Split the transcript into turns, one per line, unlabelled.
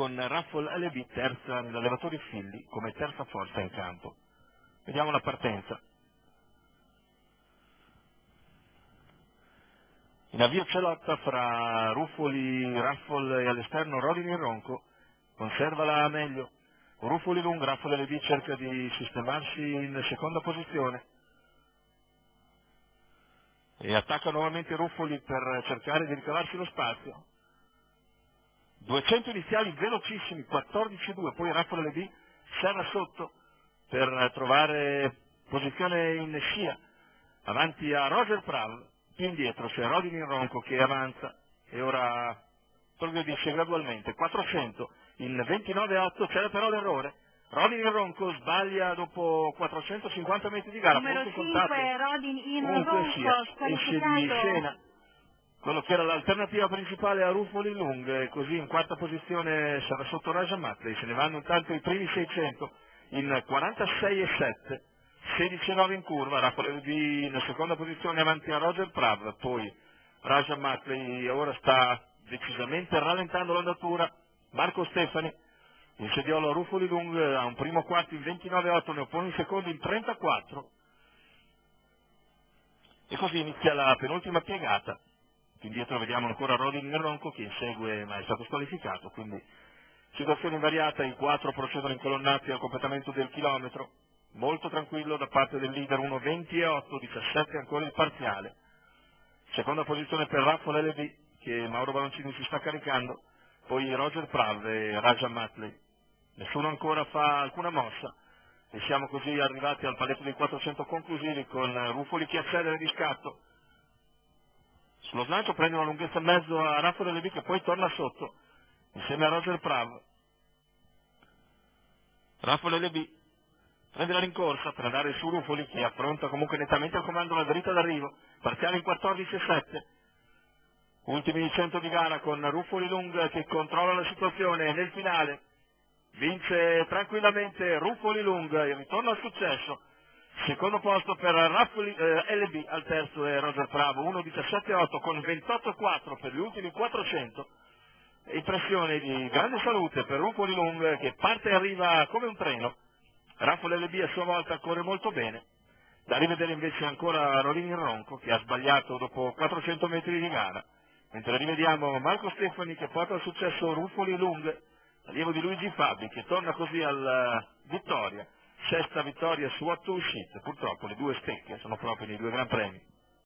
con Raffle LB terza nell'elevatore Filli come terza forza in campo. Vediamo la partenza. In avvio c'è lotta fra Ruffoli, Raffle e all'esterno Rodin in ronco, conservala meglio. Ruffoli lungo, Raffle LB cerca di sistemarsi in seconda posizione e attacca nuovamente Ruffoli per cercare di ricavarsi lo spazio. 200 iniziali velocissimi, 14-2, poi Raffle LB serra sotto per trovare posizione in scia avanti a Roger Prav. Più indietro c'è Rodin in ronco che avanza e ora progredisce gradualmente. 400 in 29-8, c'era però l'errore. Rodin in ronco sbaglia dopo 450 metri di gara.
Numero 5, Rodin in ronco,
esce di scena quello che era l'alternativa principale a Ruffoli Lung, e così in quarta posizione sarà sotto Raja Matley. Se ne vanno intanto i primi 600 in 46-7. 16-9 in curva, Raffle LB in seconda posizione avanti a Roger Prav, poi Raja Matley ora sta decisamente rallentando l'andatura. Marco Stefani, in sediolo Ruffoli Lung, ha un primo quarto in 29-8, ne oppone un secondo in 34. E così inizia la penultima piegata. Più indietro vediamo ancora Rodin in ronco che insegue ma è stato squalificato, quindi situazione invariata, i 4 procedono incolonnati al completamento del chilometro. Molto tranquillo da parte del leader, 1:20,8, 17 ancora il parziale. Seconda posizione per Raffle LB, che Mauro Baloncini si sta caricando, poi Roger Prav e Raja Matley. Nessuno ancora fa alcuna mossa e siamo così arrivati al paletto dei 400 conclusivi con Ruffoli che accelera di scatto. Sullo slancio prende una lunghezza e mezzo a Raffle LB che poi torna sotto insieme a Roger Prav. Raffle LB prende la rincorsa per andare su Ruffoli che affronta comunque nettamente al comando la dritta d'arrivo, parziale in 14-7. Ultimi 100 di gara con Ruffoli Lung che controlla la situazione e nel finale vince tranquillamente Ruffoli Lung, il ritorno al successo. Secondo posto per Raffle LB, al terzo è Roger Prav, 1:17,8 con 28,4 per gli ultimi 400. Impressione di grande salute per Ruffoli Lung che parte e arriva come un treno. Raffle LB a sua volta corre molto bene. Da rivedere invece ancora Rodin in ronco che ha sbagliato dopo 400 metri di gara. Mentre rivediamo Marco Stefani che porta al successo Ruffoli Lung, allievo di Luigi Fabi, che torna così alla vittoria. Sesta vittoria su 8 uscite, purtroppo le 2 stecche sono proprio nei 2 Gran Premi.